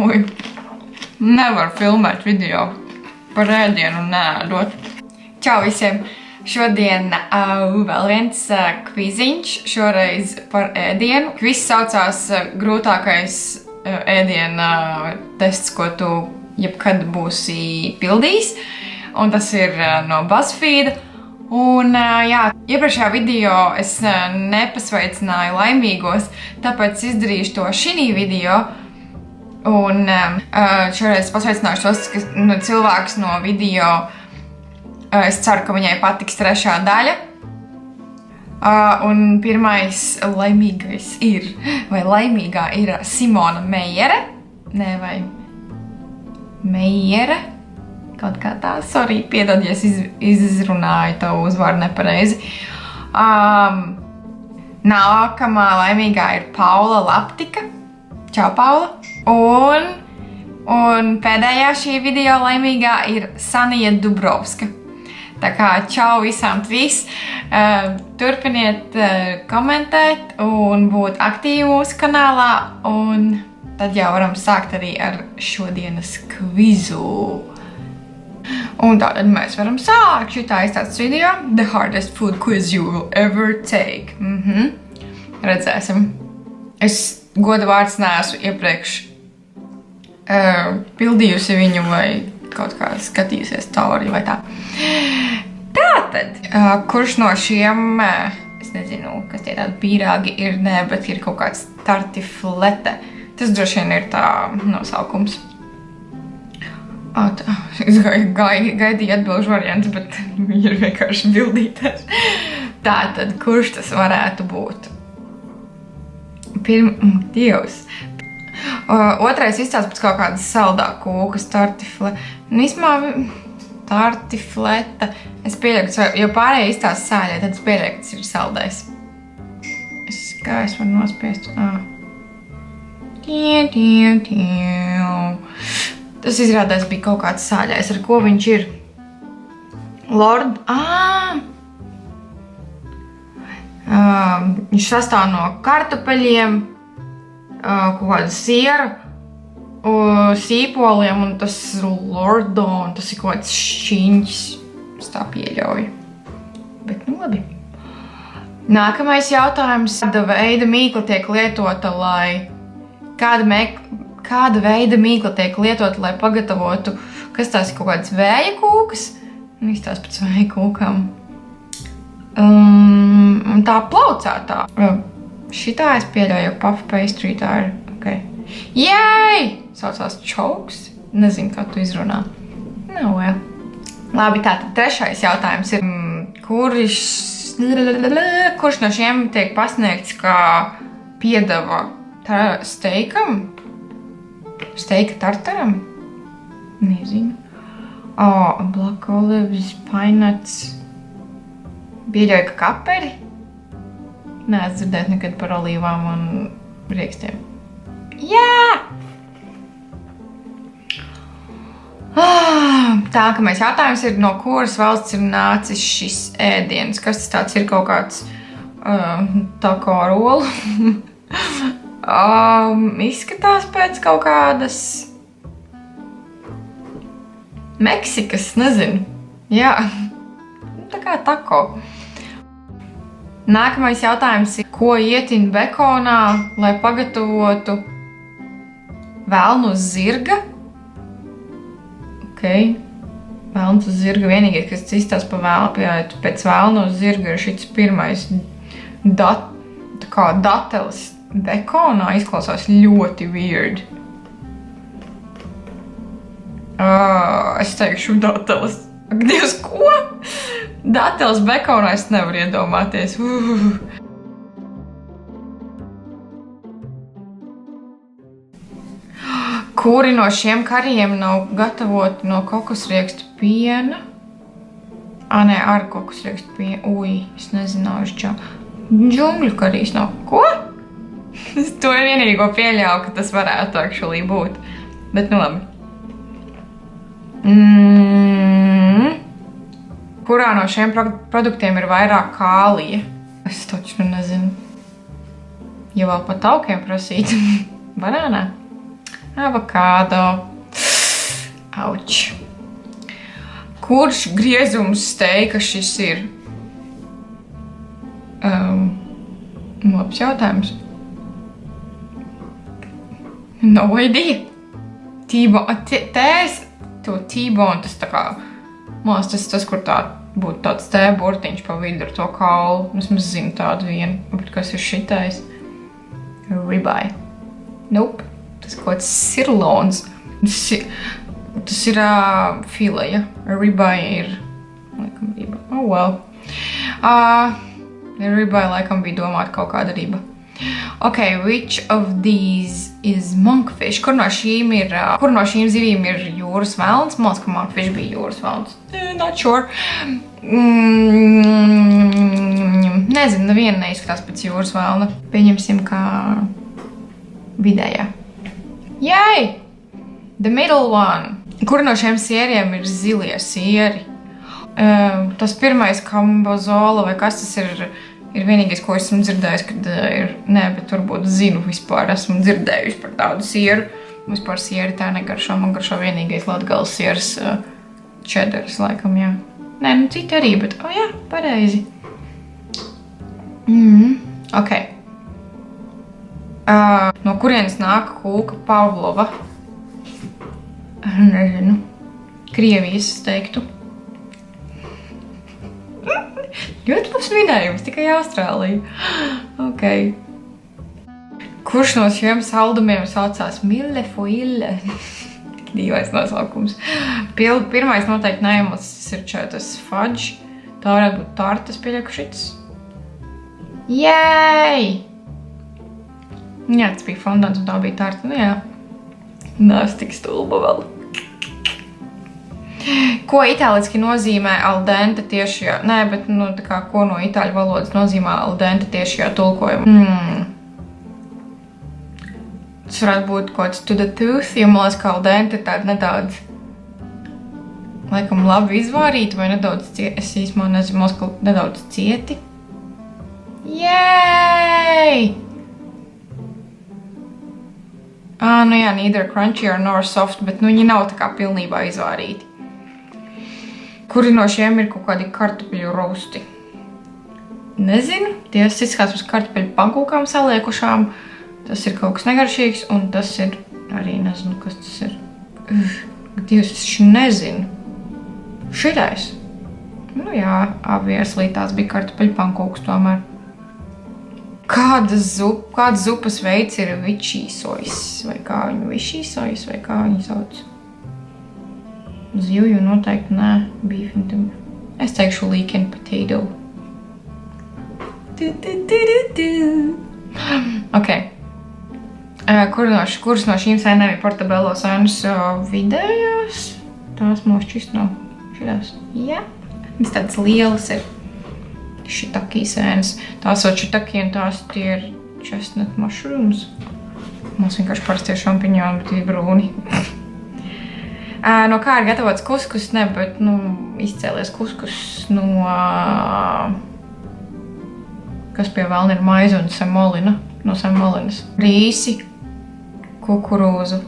Ui, nevar filmēt video par ēdienu un neēdot. Čau visiem! Šodien vēl viens kviziņš, šoreiz par ēdienu. Kviz saucās grūtākais ēdiena tests, ko tu jebkad būsi pildījis. Un tas ir no BuzzFeed. Un jā, iepriekšējā video es nepasveicināju laimīgos, tāpēc izdarīšu to šī video. Un šoreiz pasveicināšu tos cilvēkus no video. Es ceru, ka viņai patiks trešā daļa. Un pirmais laimīgais ir, vai laimīgā ir Simona Meiere. Nē, vai Meiere. Kaut kā tā, sorry, piedod, ja es izrunāju tavu uzvārdu nepareizi. Nākamā laimīgā ir Paula Laptika. Čau, Paula. Un pēdējā šī video laimīgā ir Sanija Dubrovska. Tā kā čau visām trīs. Turpiniet komentēt un būt aktīvi mūsu kanālā. Un tad jau varam sākt arī ar šodienas kvizu. Un tātad mēs varam sākt. Šitā ir tāds video. The hardest food quiz you will ever take. Redzēsim. Es goda vārds neesmu iepriekš pildījusi viņu vai kaut kā skatījusies cauri vai tā. Tātad, kurš no šiem, es nezinu, kas tie tādi pīrāgi ir, nē, bet ir kaut kāds tartiflete. Tas droši vien ir tā nosaukums. Es gaidīju atbilžu variants, bet viņi ir vienkārši bildītās. Tātad, kurš tas varētu būt? Dievs. Otrais izstāsta pēc kaut kādas saldā kūkas, tartifle. Tartifleta. Es pieļauju, jo pārējie izstāsta sāļai, tad es pieļauju, ka tas ir saldais. Kā es varu nospiest? Tas izrādās bija kaut kāds sāļais, ar ko viņš ir. Lord... Viņš sastāv no kartupeļiem, kaut kāda siera, sīpoliem, un tas ir lordo, un tas ir kaut kāds šķiņķis. Es tā pieļauju. Bet nu labi. Nākamais jautājums. Kāda veida mīkla tiek lietota, lai... Kāda veida mīkla tiek lietota, lai pagatavotu... Kas tās ir kaut kādas vēja kūkas? Izstāsta pēc vēja kūkām. Un tā plaucētā. Šitā es pieļauju puff pastry, tā ir, okay. Jēj! Saucās čauks. Nezinu, kā tu izrunā. No, well. Labi, tātad trešais jautājums ir, kurš no šiem tiek pasniegts kā piedeva steikam? Steika tartaram? Nezinu. Black olives, pine nuts. Pieļauju, ka kaperi? Neesmu dzirdēt nekad par olīvām un riekstiem. Jā! Nākamais jautājums ir, no kuras valsts ir nācis šis ēdiens? Kas tas tāds ir, kaut kāds tako rolu? Izskatās pēc kaut kādas Meksikas, nezinu. Jā, tā kā tako. Nākamais jautājums ir, ko ietin bekonā, lai pagatavotu velnu uz zirga? Ok, velns uz zirga. Vienīgais, kas izstāsta pa vēlnu, pēc velnu uz zirga ir šits pirmais dateles bekonā. Izklausās ļoti weird. Es teikšu dateles. Ak, Dievs, ko? Dateles bekonā es nevaru iedomāties. Kuri no šiem karijiem nav gatavoti no kokosriekstu piena? Nē, ar kokosriekstu piena. Ui, es nezināšu čau. Džungļu karijs nav. Ko? Es to vienīgo pieļauju, ka tas varētu actually būt. Bet nu labi. Kurā no šiem produktiem ir vairāk kālija? Es taču nezinu. Ja vēl pa taukiem prasīt. Banānā. Avokādo. Auč. Kurš griezums steika šis ir? Labs jautājums. No idea. T-bone, tas tā kā, man tas, kur tā būtu tāds burtiņš pa vidu ar to kaulu. Es zinu tādu vienu, bet kas ir šitais? Ribeye. Nope. Tas kaut kāds sirlons. Tas ir fileja. Ribeye ir, laikam, riba. Oh, well. Ribeye, laikam, bija domāta kaut kāda riba. Okay, which of these is monkfish? Kur no šīm zivīm ir jūras velns? Man liekas, ka monkfish bija jūras velns. Not sure. Nezinu, neviena neizskatās pēc jūras velna. Pieņemsim, kā vidējā. Yay! The middle one. Kur no šiem sieriem ir zilie sieri? Tas pirmais kambozola vai kas tas ir vienīgais, ko esmu dzirdējis, kad ir, bet varbūt zinu vispār, esmu dzirdējuši par tādu sieru. Vispār sieri tā negaršo, man garšo vienīgais Latgales sieras čedars, laikam, jā. Nē, citi arī, bet, jā, pareizi. Ok. No kurienes nāk kūka Pavlova? Nezinu. Krievijas, es teiktu. Ļoti labs minējums, tikai Austrālija. Ok. Kurš no šiem saldumiem saucās millefoille? Dīvais nosaukums. Pirmais noteikti neiemas, tas ir tas fudge. Tā varētu būt tartas pieļakušits. Jēj! Jā, tas bija fondants un tā bija tarta. Nu jā. Nē, es tik stulba vēl. Ko itāliski nozīmē al dente tiešajā? Nē, bet, tā kā, ko no itāļu valodas nozīmē al dente tiešajā tulkojumā? Tas varētu būt kaut kāds to the tooth, jo man liekas, ka al dente ir tāda nedaudz, laikam, labi izvārīta vai nedaudz cieti. Es īstumā nezinu, man liekas, ka nedaudz cieti. Yay! Nu jā, neither crunchy nor soft, bet, viņi nav tā kā pilnībā izvārīti. Kuri no šiem ir kaut kādi kartupeļu rosti? Nezinu, tie izskatās uz kartupeļu pankūkām saliekušām. Tas ir kaut kas negaršīgs, un tas ir arī nezinu, kas tas ir. Dievs, es nezinu. Šitais. Nu jā, obviously tās bija kartupeļu pankūks tomēr. Kādas zupas veids ir vičīsojs? Vai kā viņu sauc? Zivju noteikti nē, beef and dump. Es teikšu leek and potato. Ok. Kuras no šīm sēnēm ir Portobello sēnas vidējās? Tās mošķis nav šitās. Jā. Viņas tādas lielas ir. Shiitake sēnes. Tās var shiitake un tās tie ir chestnut mushrooms. Mums vienkārši parastie šampiņoni, bet ir brūni. No kā ir gatavots kuskus? Ne, bet, izcēlies kuskus no... Kas pie velna ir maize un semolina? No semolinas. Rīsi, kukurūzu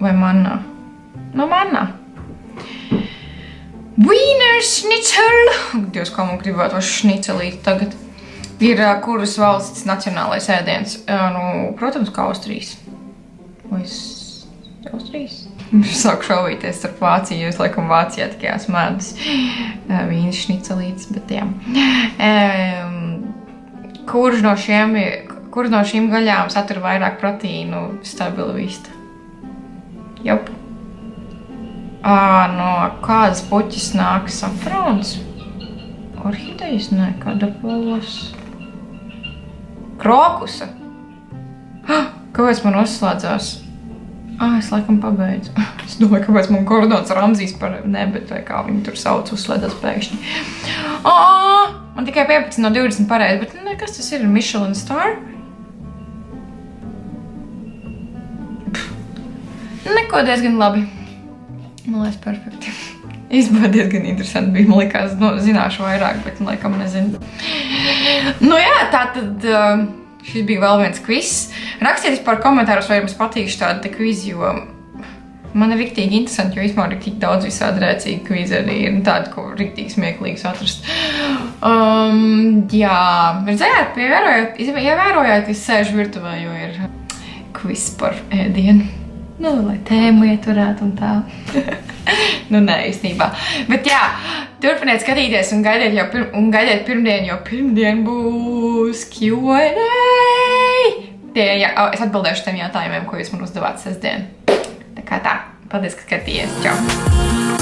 vai mannā? No mannā. Wiener schnitzel! Dievs, kā man gribētu vai šnicelīt tagad. Ir kuras valsts nacionālais ēdiens? Protams, kā Austrijas. Vai Austrijas? Sāku šaubīties starp Vāciju, jo es laikam Vācijā tikai esmu ēdus vīnas šnicelītes, bet jā. Kurš no šīm gaļām satur vairāk proteīnu? Stabila vista. Jop. No kādas puķis nāk safrons? Orhidejas? Nē, kadapolos. Krokusa. Kāpēc man uzslēdzās? Es laikam pabeidzu. Es domāju, kāpēc man Gordons Ramzijs par bet vai kā viņi tur sauc uzslēdzās pēkšņi. Man tikai 15 no 20 pareizi, bet kas tas ir? Michelin star? Neko diezgan labi. Man liekas, perfekti. Īstenībā diezgan interesanti bija. Man liekas, zināšu vairāk, bet laikam nezinu. Jā, tātad Šis bija vēl viens kviss. Rakstiet par komentārus, vai jums patīk šādi kvizi, jo man ir riktīgi interesanti, jo īstenībā riktīgi daudz visādi rēcīgi kvizi arī ir tādi, ko riktīgi smieklīgs atrast. Jā, redzējāt, ievērojāt, es sēžu virtuvē, jo ir kviss par ēdienu. Nu, lai tēmu ieturētu un tā. Nu, nē, īstenībā. Bet jā, turpiniet skatīties un gaidiet pirmdienu, jo pirmdien būs Q&A. Es atbildēšu tiem jautājumiem, ko jūs man uzdevāt sestdien. Tā kā tā. Paldies, ka skatījāties. Čau!